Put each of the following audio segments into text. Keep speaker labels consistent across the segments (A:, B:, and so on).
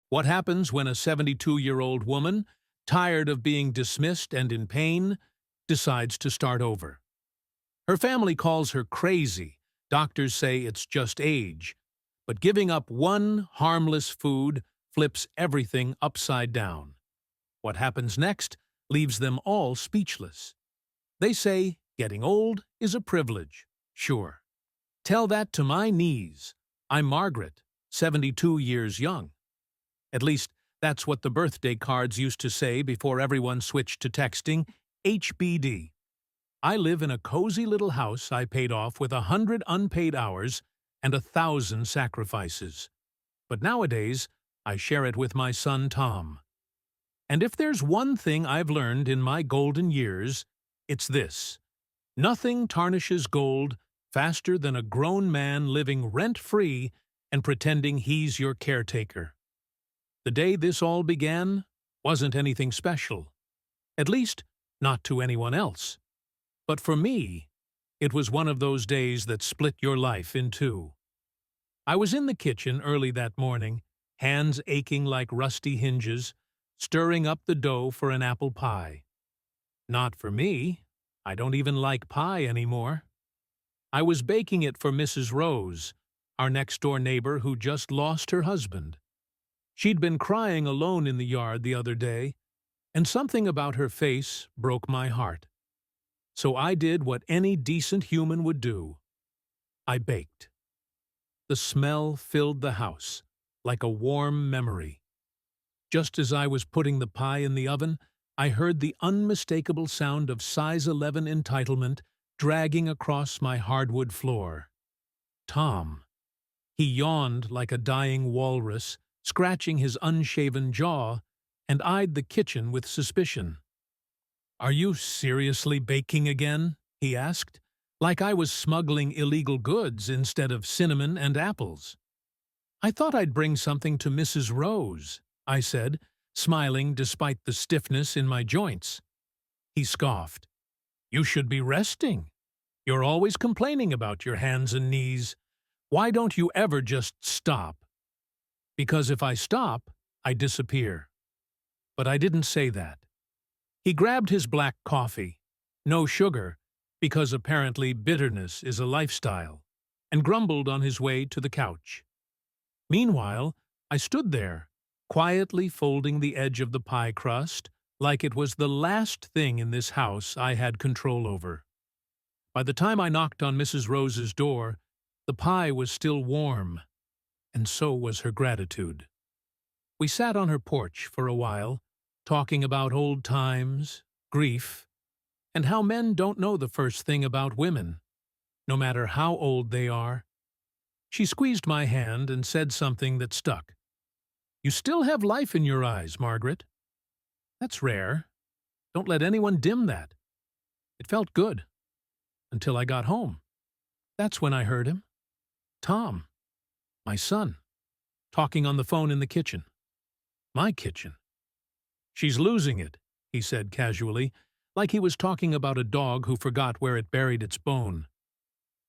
A: What happens when a 72-year-old woman, tired of being dismissed and in pain, decides to start over? Her family calls her crazy. Doctors say it's just age. But giving up one harmless food flips everything upside down. What happens next leaves them all speechless. They say getting old is a privilege. Sure. Tell that to my knees. I'm Margaret, 72 years young. At least, that's what the birthday cards used to say before everyone switched to texting HBD. I live in a cozy little house I paid off with 100 unpaid hours and 1,000 sacrifices. But nowadays, I share it with my son Tom. And if there's one thing I've learned in my golden years, it's this: nothing tarnishes gold faster than a grown man living rent-free and pretending he's your caretaker. The day this all began wasn't anything special, at least not to anyone else. But for me, it was one of those days that split your life in two. I was in the kitchen early that morning, hands aching like rusty hinges, stirring up the dough for an apple pie. Not for me. I don't even like pie anymore. I was baking it for Mrs. Rose, our next-door neighbor who just lost her husband. She'd been crying alone in the yard the other day, and something about her face broke my heart. So I did what any decent human would do. I baked. The smell filled the house, like a warm memory. Just as I was putting the pie in the oven, I heard the unmistakable sound of size 11 entitlement dragging across my hardwood floor. Tom. He yawned like a dying walrus, scratching his unshaven jaw, and eyed the kitchen with suspicion. "Are you seriously baking again?" he asked, like I was smuggling illegal goods instead of cinnamon and apples. "I thought I'd bring something to Mrs. Rose," I said, smiling despite the stiffness in my joints. He scoffed. "You should be resting. You're always complaining about your hands and knees. Why don't you ever just stop?" "Because if I stop, I disappear." But I didn't say that. He grabbed his black coffee, no sugar, because apparently bitterness is a lifestyle, and grumbled on his way to the couch. Meanwhile, I stood there, quietly folding the edge of the pie crust, like it was the last thing in this house I had control over. By the time I knocked on Mrs. Rose's door, the pie was still warm, and so was her gratitude. We sat on her porch for a while, talking about old times, grief, and how men don't know the first thing about women, no matter how old they are. She squeezed my hand and said something that stuck. "You still have life in your eyes, Margaret." That's rare. Don't let anyone dim that. It felt good. Until I got home. That's when I heard him. Tom, my son, talking on the phone in the kitchen. My kitchen. "She's losing it," he said casually, like he was talking about a dog who forgot where it buried its bone.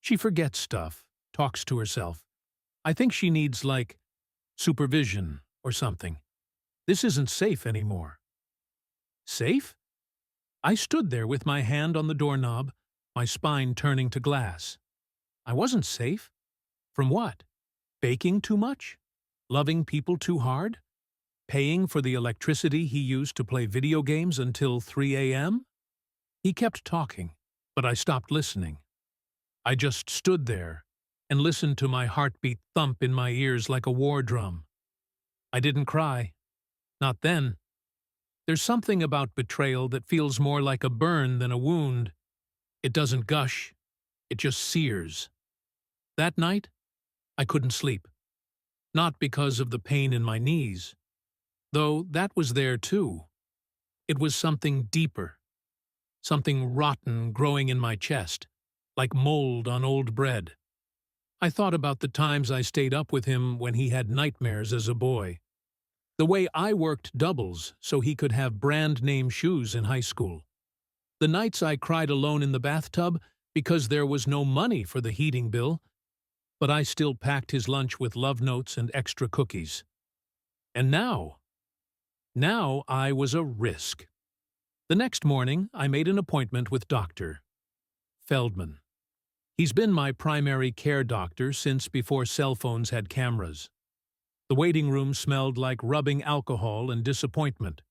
A: "She forgets stuff, talks to herself. I think she needs, like, supervision or something. This isn't safe anymore." Safe? I stood there with my hand on the doorknob, my spine turning to glass. I wasn't safe. From what? Baking too much? Loving people too hard? Paying for the electricity he used to play video games until 3 a.m.? He kept talking, but I stopped listening. I just stood there and listened to my heartbeat thump in my ears like a war drum. I didn't cry. Not then. There's something about betrayal that feels more like a burn than a wound. It doesn't gush. It just sears. That night, I couldn't sleep. Not because of the pain in my knees, though that was there too. It was something deeper, something rotten growing in my chest, like mold on old bread. I thought about the times I stayed up with him when he had nightmares as a boy. The way I worked doubles so he could have brand-name shoes in high school. The nights I cried alone in the bathtub because there was no money for the heating bill, but I still packed his lunch with love notes and extra cookies. And now I was a risk. The next morning, I made an appointment with Dr. Feldman. He's been my primary care doctor since before cell phones had cameras. The waiting room smelled like rubbing alcohol and disappointment.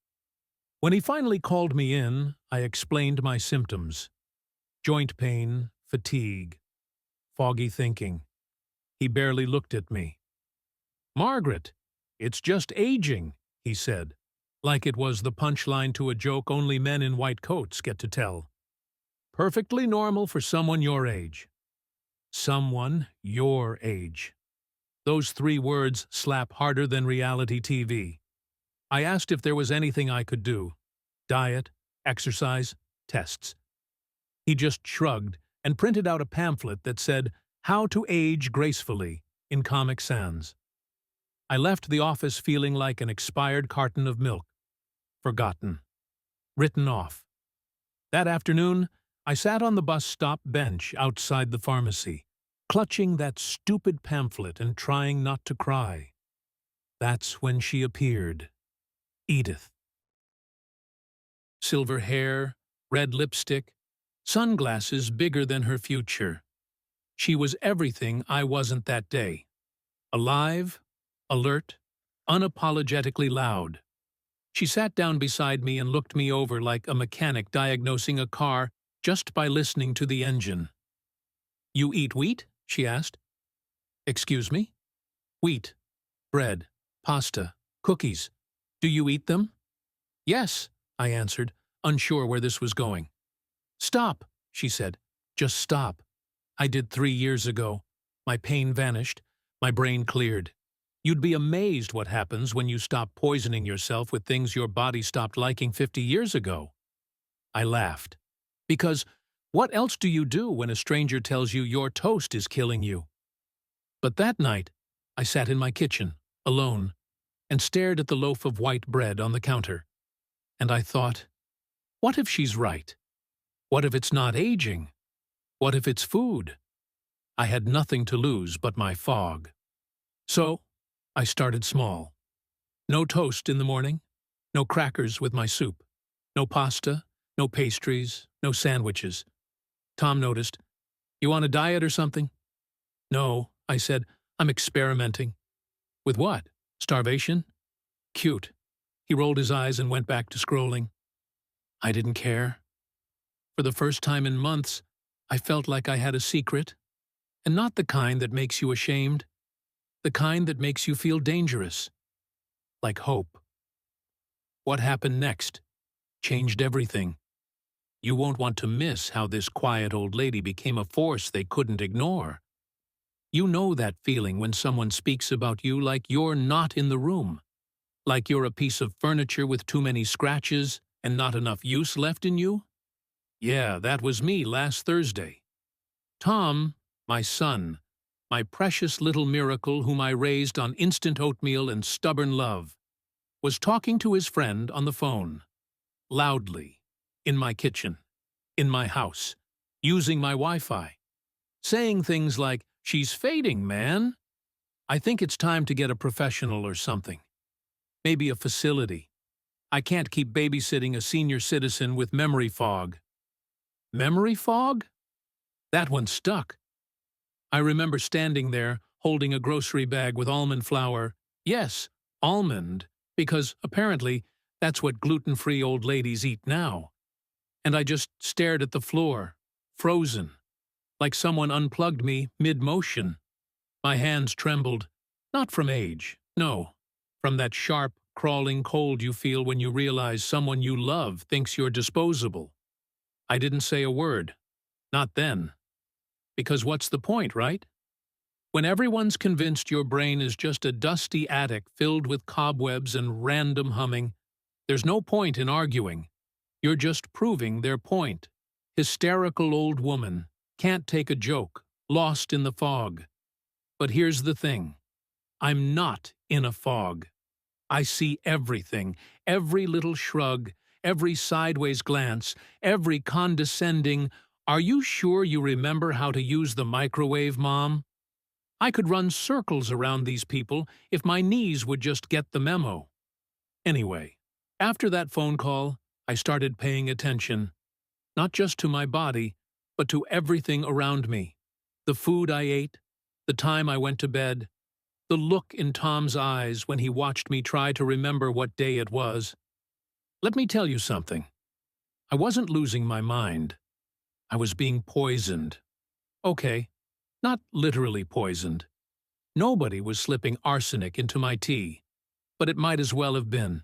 A: When he finally called me in, I explained my symptoms: joint pain, fatigue, foggy thinking. He barely looked at me. "Margaret, it's just aging," he said, like it was the punchline to a joke only men in white coats get to tell. "Perfectly normal for someone your age." Someone your age. Those 3 words slap harder than reality TV. I asked if there was anything I could do. Diet, exercise, tests. He just shrugged and printed out a pamphlet that said, "How to Age Gracefully," in Comic Sans. I left the office feeling like an expired carton of milk. Forgotten. Written off. That afternoon, I sat on the bus stop bench outside the pharmacy, clutching that stupid pamphlet and trying not to cry. That's when she appeared. Edith. Silver hair, red lipstick, sunglasses bigger than her future. She was everything I wasn't that day. Alive, alert, unapologetically loud. She sat down beside me and looked me over like a mechanic diagnosing a car just by listening to the engine. "You eat wheat?" she asked. "Excuse me?" "Wheat, bread, pasta, cookies. Do you eat them?" "Yes," I answered, unsure where this was going. "Stop," she said. "Just stop. I did 3 years ago. My pain vanished. My brain cleared. You'd be amazed what happens when you stop poisoning yourself with things your body stopped liking 50 years ago." I laughed. Because what else do you do when a stranger tells you your toast is killing you? But that night, I sat in my kitchen, alone, and stared at the loaf of white bread on the counter. And I thought, what if she's right? What if it's not aging? What if it's food? I had nothing to lose but my fog. So, I started small. No toast in the morning, no crackers with my soup, no pasta, no pastries, no sandwiches. Tom noticed. "You on a diet or something?" "No," I said. "I'm experimenting." "With what? Starvation?" Cute. He rolled his eyes and went back to scrolling. I didn't care. For the first time in months, I felt like I had a secret, and not the kind that makes you ashamed, the kind that makes you feel dangerous, like hope. What happened next changed everything. You won't want to miss how this quiet old lady became a force they couldn't ignore. You know that feeling when someone speaks about you like you're not in the room, like you're a piece of furniture with too many scratches and not enough use left in you? Yeah, that was me last Thursday. Tom, my son, my precious little miracle whom I raised on instant oatmeal and stubborn love, was talking to his friend on the phone, loudly, in my kitchen, in my house, using my Wi-Fi, saying things like, "She's fading, man. I think it's time to get a professional or something. Maybe a facility. I can't keep babysitting a senior citizen with memory fog." Memory fog? That one stuck. I remember standing there, holding a grocery bag with almond flour. Yes, almond, because apparently that's what gluten-free old ladies eat now. And I just stared at the floor, frozen, like someone unplugged me mid-motion. My hands trembled, not from age, no, from that sharp, crawling cold you feel when you realize someone you love thinks you're disposable. I didn't say a word. Not then. Because what's the point, right? When everyone's convinced your brain is just a dusty attic filled with cobwebs and random humming, there's no point in arguing. You're just proving their point. Hysterical old woman, can't take a joke, lost in the fog. But here's the thing. I'm not in a fog. I see everything, every little shrug, every sideways glance, every condescending, "Are you sure you remember how to use the microwave, Mom?" I could run circles around these people if my knees would just get the memo. Anyway, after that phone call, I started paying attention, not just to my body, but to everything around me. The food I ate, the time I went to bed, the look in Tom's eyes when he watched me try to remember what day it was. Let me tell you something. I wasn't losing my mind. I was being poisoned. Okay, not literally poisoned. Nobody was slipping arsenic into my tea, but it might as well have been.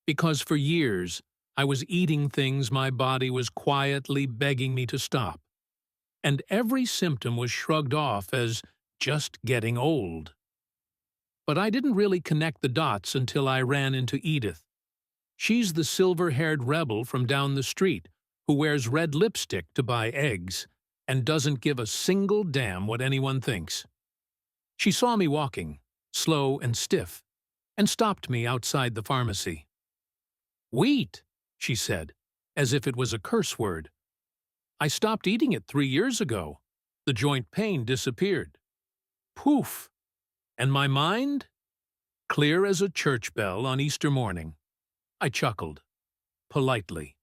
A: Because for years, I was eating things my body was quietly begging me to stop. And every symptom was shrugged off as just getting old. But I didn't really connect the dots until I ran into Edith. She's the silver-haired rebel from down the street who wears red lipstick to buy eggs and doesn't give a single damn what anyone thinks. She saw me walking, slow and stiff, and stopped me outside the pharmacy. "Wheat," she said, as if it was a curse word. "I stopped eating it 3 years ago. The joint pain disappeared." Poof! And my mind? Clear as a church bell on Easter morning. I chuckled. Politely.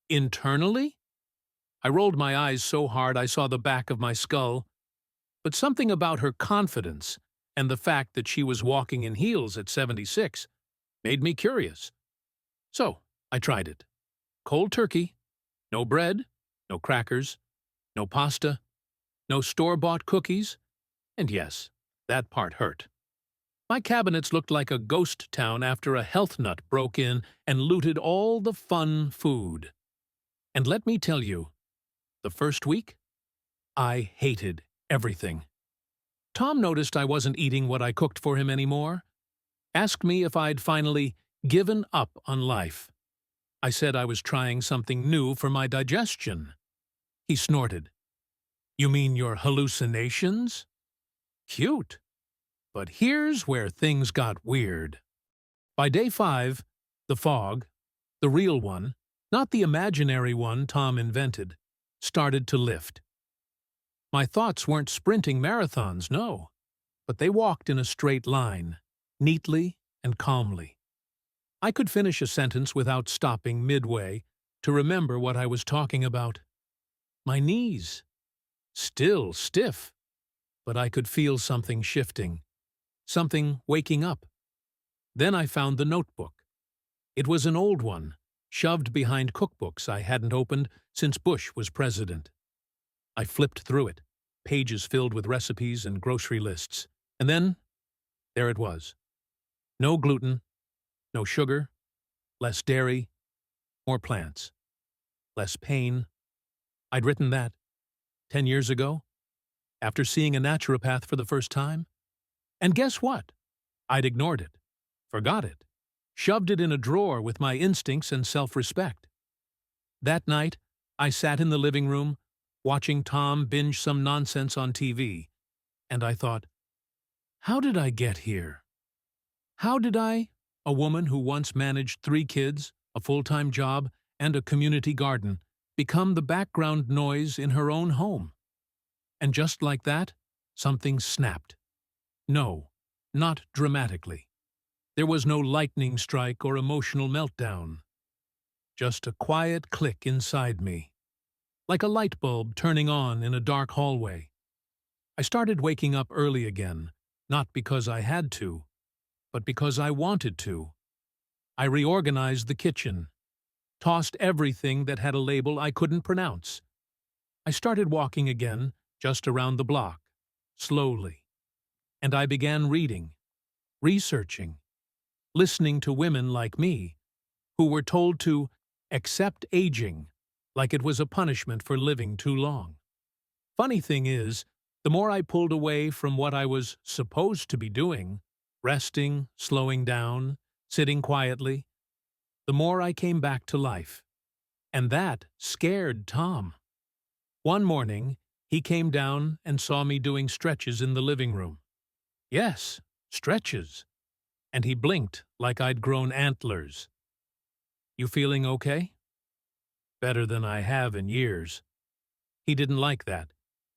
A: Internally? I rolled my eyes so hard I saw the back of my skull. But something about her confidence and the fact that she was walking in heels at 76 made me curious. So, I tried it. Cold turkey. No bread, no crackers, no pasta, no store-bought cookies, and yes, that part hurt. My cabinets looked like a ghost town after a health nut broke in and looted all the fun food. And let me tell you, the first week, I hated everything. Tom noticed I wasn't eating what I cooked for him anymore, asked me if I'd finally given up on life. I said I was trying something new for my digestion. He snorted. "You mean your hallucinations?" Cute. But here's where things got weird. By day 5, the fog, the real one, not the imaginary one Tom invented, started to lift. My thoughts weren't sprinting marathons, no, but they walked in a straight line, neatly and calmly. I could finish a sentence without stopping midway to remember what I was talking about. My knees. Still stiff, but I could feel something shifting. Something waking up. Then I found the notebook. It was an old one, shoved behind cookbooks I hadn't opened since Bush was president. I flipped through it, pages filled with recipes and grocery lists. And then, there it was. No gluten, no sugar, less dairy, more plants, less pain. I'd written that 10 years ago, after seeing a naturopath for the first time. And guess what? I'd ignored it, forgot it, shoved it in a drawer with my instincts and self-respect. That night, I sat in the living room, watching Tom binge some nonsense on TV, and I thought, how did I get here? How did I, a woman who once managed 3 kids, a full-time job, and a community garden, become the background noise in her own home? And just like that, something snapped. No, not dramatically. There was no lightning strike or emotional meltdown. Just a quiet click inside me, like a light bulb turning on in a dark hallway. I started waking up early again, not because I had to, but because I wanted to. I reorganized the kitchen, tossed everything that had a label I couldn't pronounce. I started walking again, just around the block, slowly. And I began reading, researching, listening to women like me, who were told to accept aging like it was a punishment for living too long. Funny thing is, the more I pulled away from what I was supposed to be doing, resting, slowing down, sitting quietly, the more I came back to life. And that scared Tom. One morning, he came down and saw me doing stretches in the living room. Yes, stretches. And he blinked like I'd grown antlers. "You feeling okay?" "Better than I have in years." He didn't like that,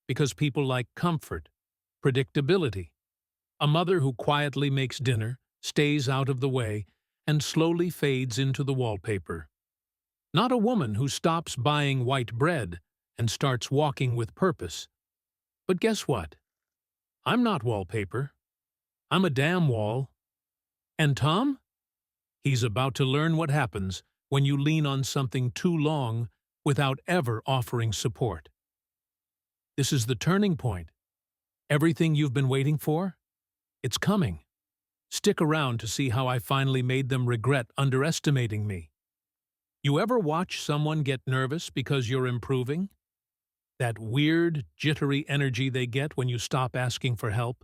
A: because people like comfort, predictability. A mother who quietly makes dinner, stays out of the way, and slowly fades into the wallpaper. Not a woman who stops buying white bread and starts walking with purpose. But guess what? I'm not wallpaper. I'm a damn wall. And Tom? He's about to learn what happens when you lean on something too long without ever offering support. This is the turning point. Everything you've been waiting for? It's coming. Stick around to see how I finally made them regret underestimating me. You ever watch someone get nervous because you're improving? That weird, jittery energy they get when you stop asking for help,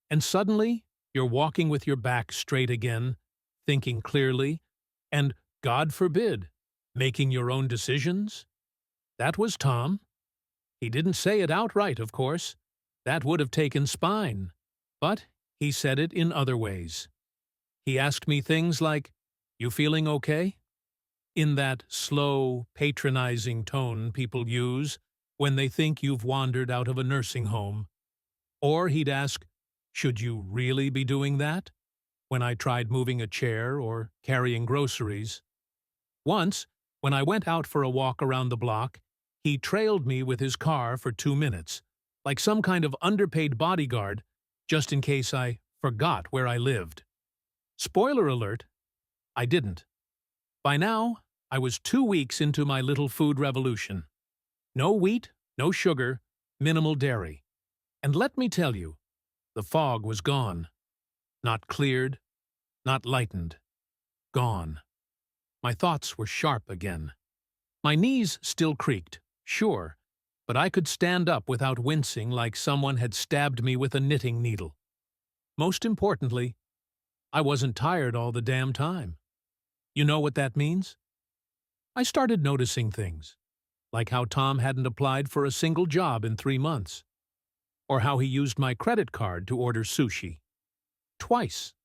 A: and suddenly you're walking with your back straight again, thinking clearly, and, God forbid, making your own decisions? That was Tom. He didn't say it outright, of course. That would have taken spine. But he said it in other ways. He asked me things like, "You feeling okay?" In that slow, patronizing tone people use when they think you've wandered out of a nursing home. Or he'd ask, "Should you really be doing that?" when I tried moving a chair or carrying groceries. Once, when I went out for a walk around the block, he trailed me with his car for 2 minutes, like some kind of underpaid bodyguard, just in case I forgot where I lived. Spoiler alert, I didn't. By now, I was 2 weeks into my little food revolution. No wheat, no sugar, minimal dairy. And let me tell you, the fog was gone. Not cleared, not lightened. Gone. My thoughts were sharp again. My knees still creaked, sure, but I could stand up without wincing like someone had stabbed me with a knitting needle. Most importantly, I wasn't tired all the damn time. You know what that means? I started noticing things, like how Tom hadn't applied for a single job in 3 months, or how he used my credit card to order sushi. Twice.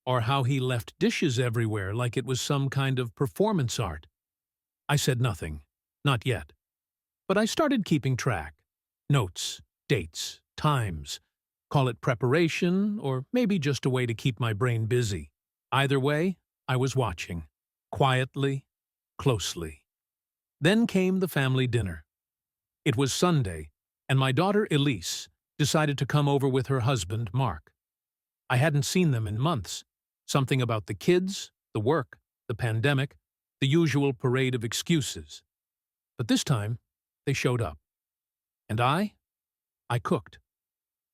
A: Or how he left dishes everywhere like it was some kind of performance art. I said nothing. Not yet. But I started keeping track. Notes, dates, times. Call it preparation, or maybe just a way to keep my brain busy. Either way, I was watching. Quietly, closely. Then came the family dinner. It was Sunday, and my daughter Elise decided to come over with her husband, Mark. I hadn't seen them in months. Something about the kids, the work, the pandemic, the usual parade of excuses. But this time, they showed up. And I cooked.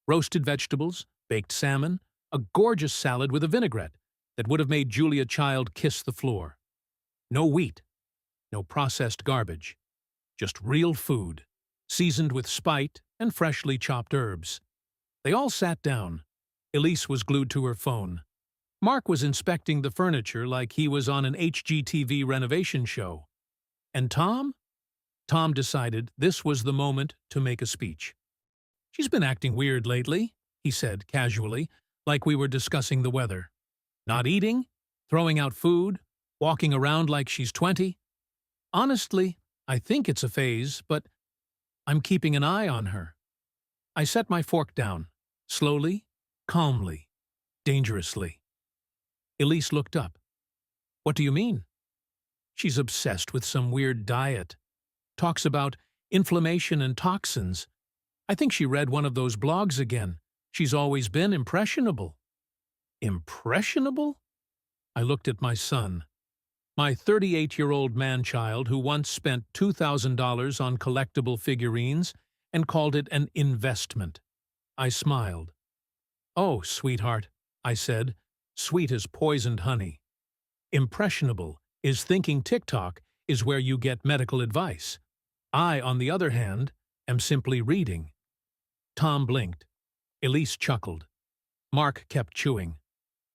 A: Roasted vegetables, baked salmon, a gorgeous salad with a vinaigrette that would have made Julia Child kiss the floor. No wheat, no processed garbage. Just real food, seasoned with spite and freshly chopped herbs. They all sat down. Elise was glued to her phone. Mark was inspecting the furniture like he was on an HGTV renovation show. And Tom? Tom decided this was the moment to make a speech. "She's been acting weird lately," he said casually, like we were discussing the weather. "Not eating, throwing out food, walking around like she's 20. Honestly, I think it's a phase, but I'm keeping an eye on her." I set my fork down, slowly, calmly, dangerously. Elise looked up. "What do you mean?" "She's obsessed with some weird diet. Talks about inflammation and toxins. I think she read one of those blogs again. She's always been impressionable." Impressionable? I looked at my son. My 38-year-old man-child who once spent $2,000 on collectible figurines and called it an investment. I smiled. "Oh, sweetheart," I said, sweet as poisoned honey. "Impressionable is thinking TikTok is where you get medical advice. I, on the other hand, am simply reading." Tom blinked. Elise chuckled. Mark kept chewing.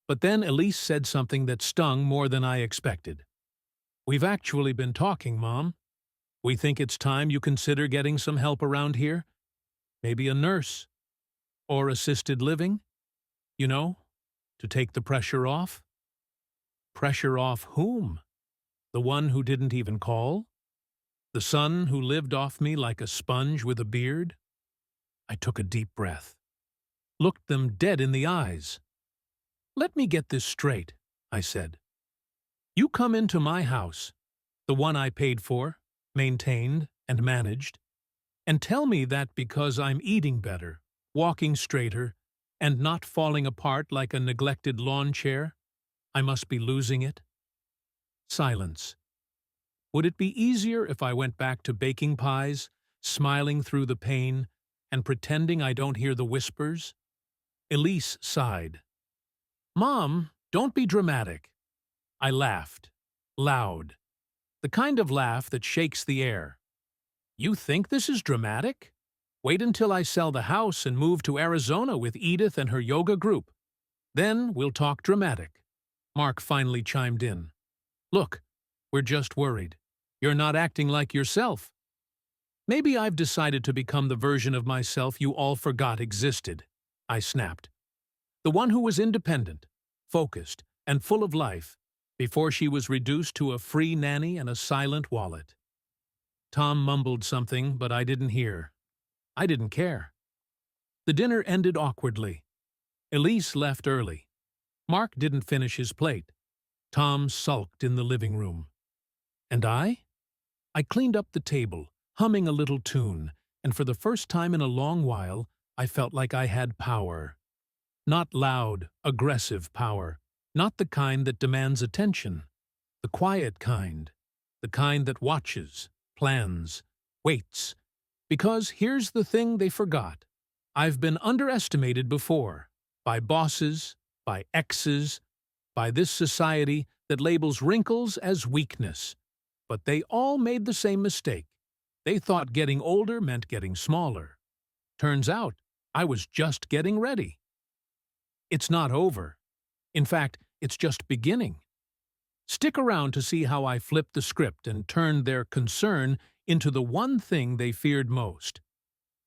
A: But then Elise said something that stung more than I expected. "We've actually been talking, Mom. We think it's time you consider getting some help around here. Maybe a nurse. Or assisted living. You know, to take the pressure off." Pressure off whom? The one who didn't even call? The son who lived off me like a sponge with a beard? I took a deep breath. looked them dead in the eyes. "Let me get this straight," I said. "You come into my house, the one I paid for, maintained, and managed, and tell me that because I'm eating better, walking straighter, and not falling apart like a neglected lawn chair, I must be losing it?" Silence. Would it be easier if I went back to baking pies, smiling through the pain, and pretending I don't hear the whispers? Elise sighed. "Mom, don't be dramatic." I laughed. Loud. The kind of laugh that shakes the air. "You think this is dramatic? Wait until I sell the house and move to Arizona with Edith and her yoga group. Then we'll talk dramatic." Mark finally chimed in. "Look, we're just worried. You're not acting like yourself." "Maybe I've decided to become the version of myself you all forgot existed," I snapped. "The one who was independent, focused, and full of life, before she was reduced to a free nanny and a silent wallet." Tom mumbled something, but I didn't hear. I didn't care. The dinner ended awkwardly. Elise left early. Mark didn't finish his plate. Tom sulked in the living room. And I? I cleaned up the table, humming a little tune, and for the first time in a long while, I felt like I had power. Not loud, aggressive power, not the kind that demands attention. The quiet kind. The kind that watches, plans, waits. Because here's the thing they forgot. I've been underestimated before, by bosses, by exes, by this society that labels wrinkles as weakness. But they all made the same mistake. They thought getting older meant getting smaller. Turns out, I was just getting ready. It's not over. In fact, it's just beginning. Stick around to see how I flipped the script and turned their concern into the one thing they feared most: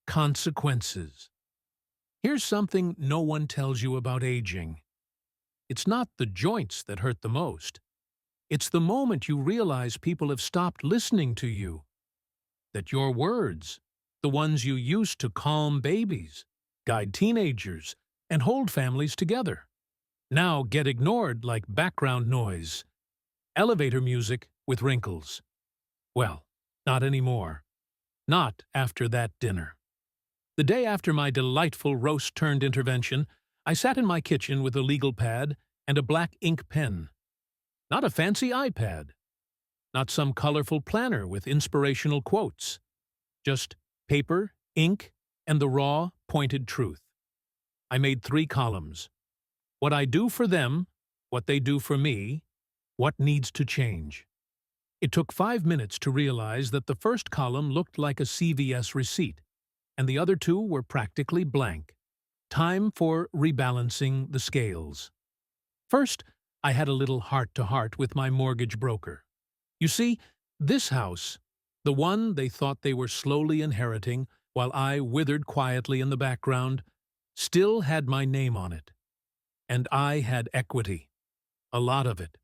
A: consequences. Here's something no one tells you about aging. It's not the joints that hurt the most. It's the moment you realize people have stopped listening to you. That your words, the ones you used to calm babies, guide teenagers, and hold families together, now get ignored like background noise. Elevator music with wrinkles. Well, not anymore. Not after that dinner. The day after my delightful roast-turned intervention, I sat in my kitchen with a legal pad and a black ink pen. Not a fancy iPad. Not some colorful planner with inspirational quotes. Just paper, ink, and the raw, pointed truth. I made 3 columns. What I do for them, what they do for me, what needs to change. It took 5 minutes to realize that the first column looked like a CVS receipt, and the other 2 were practically blank. Time for rebalancing the scales. First, I had a little heart-to-heart with my mortgage broker. You see, this house, the one they thought they were slowly inheriting while I withered quietly in the background, still had my name on it. And I had equity. A lot of it.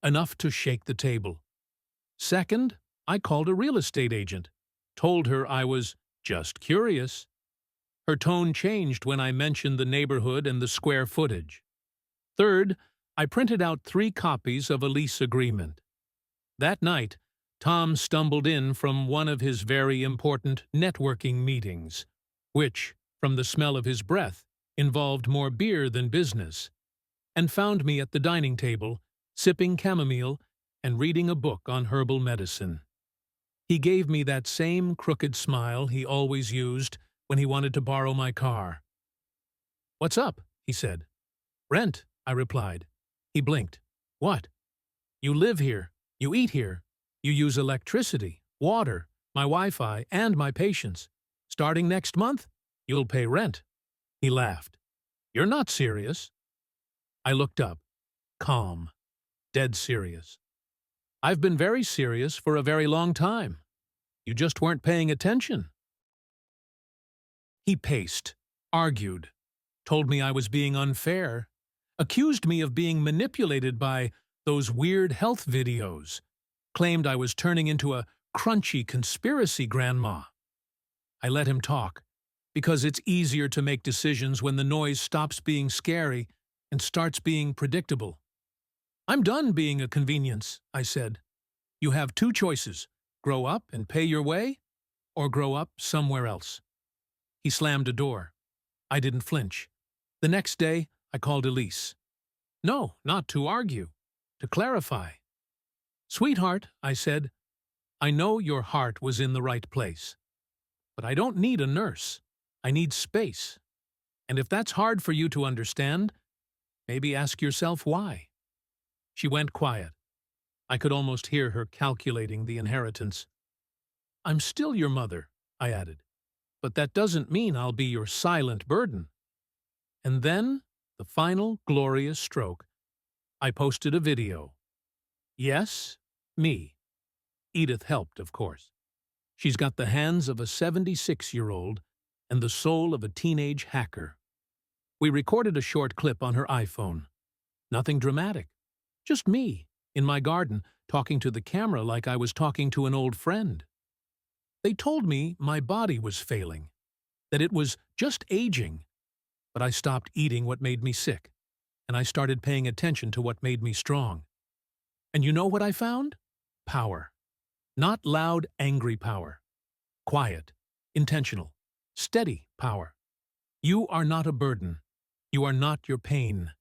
A: Enough to shake the table. Second, I called a real estate agent. Told her I was just curious. Her tone changed when I mentioned the neighborhood and the square footage. Third, I printed out 3 copies of a lease agreement. That night, Tom stumbled in from one of his very important networking meetings, which, from the smell of his breath, involved more beer than business, and found me at the dining table, sipping chamomile and reading a book on herbal medicine. He gave me that same crooked smile he always used when he wanted to borrow my car. "What's up?" he said. "Rent," I replied. He blinked. "What?" "You live here. You eat here. You use electricity, water, my Wi-Fi, and my patients. Starting next month, you'll pay rent." He laughed. "You're not serious?" I looked up. Calm. Dead serious. "I've been very serious for a very long time. You just weren't paying attention." He paced, argued, told me I was being unfair, accused me of being manipulated by those weird health videos, claimed I was turning into a crunchy conspiracy grandma. I let him talk, Because it's easier to make decisions when the noise stops being scary and starts being predictable. I'm done being a convenience, I said. You have two choices: grow up and pay your way, or grow up somewhere else. He slammed a door. I didn't flinch. The next day, I called Elise. No, not to argue, to clarify. Sweetheart, I said, I know your heart was in the right place, but I don't need a nurse. I need space. And if that's hard for you to understand, maybe ask yourself why. She went quiet. I could almost hear her calculating the inheritance. I'm still your mother, I added, but that doesn't mean I'll be your silent burden. And then, the final glorious stroke, I posted a video. Yes, me. Edith helped, of course. She's got the hands of a 76-year-old and the soul of a teenage hacker. We recorded a short clip on her iPhone. Nothing dramatic. Just me, in my garden, talking to the camera like I was talking to an old friend. They told me my body was failing, that it was just aging. But I stopped eating what made me sick, and I started paying attention to what made me strong. And you know what I found? Power. Not loud, angry power. Quiet, intentional, steady power. You are not a burden. You are not your pain.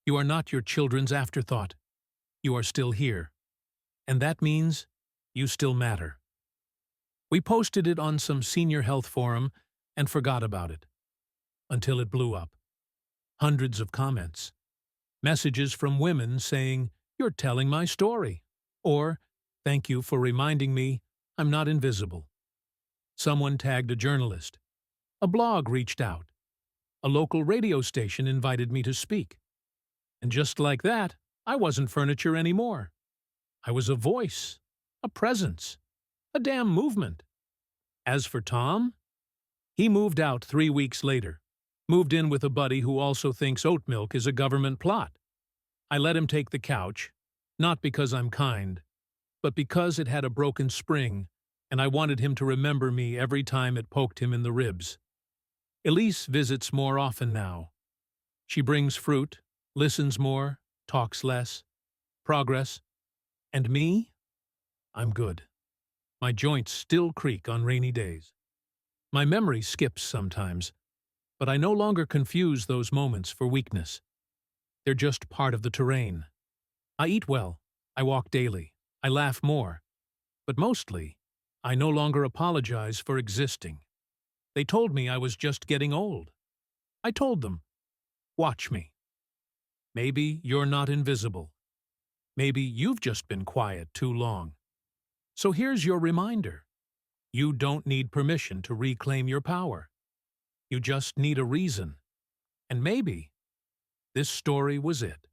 A: You are not your children's afterthought. You are still here. And that means you still matter. We posted it on some senior health forum and forgot about it. Until it blew up. Hundreds of comments. Messages from women saying, "You're telling my story," or "Thank you for reminding me I'm not invisible." Someone tagged a journalist. A blog reached out. A local radio station invited me to speak. And just like that, I wasn't furniture anymore. I was a voice, a presence, a damn movement. As for Tom, he moved out 3 weeks later. Moved in with a buddy who also thinks oat milk is a government plot. I let him take the couch, not because I'm kind, but because it had a broken spring, and I wanted him to remember me every time it poked him in the ribs. Elise visits more often now. She brings fruit, listens more, talks less. Progress. And me? I'm good. My joints still creak on rainy days. My memory skips sometimes, but I no longer confuse those moments for weakness. They're just part of the terrain. I eat well, I walk daily, I laugh more, but mostly, I no longer apologize for existing. They told me I was just getting old. I told them, watch me. Maybe you're not invisible. Maybe you've just been quiet too long. So here's your reminder. You don't need permission to reclaim your power. You just need a reason. And maybe this story was it.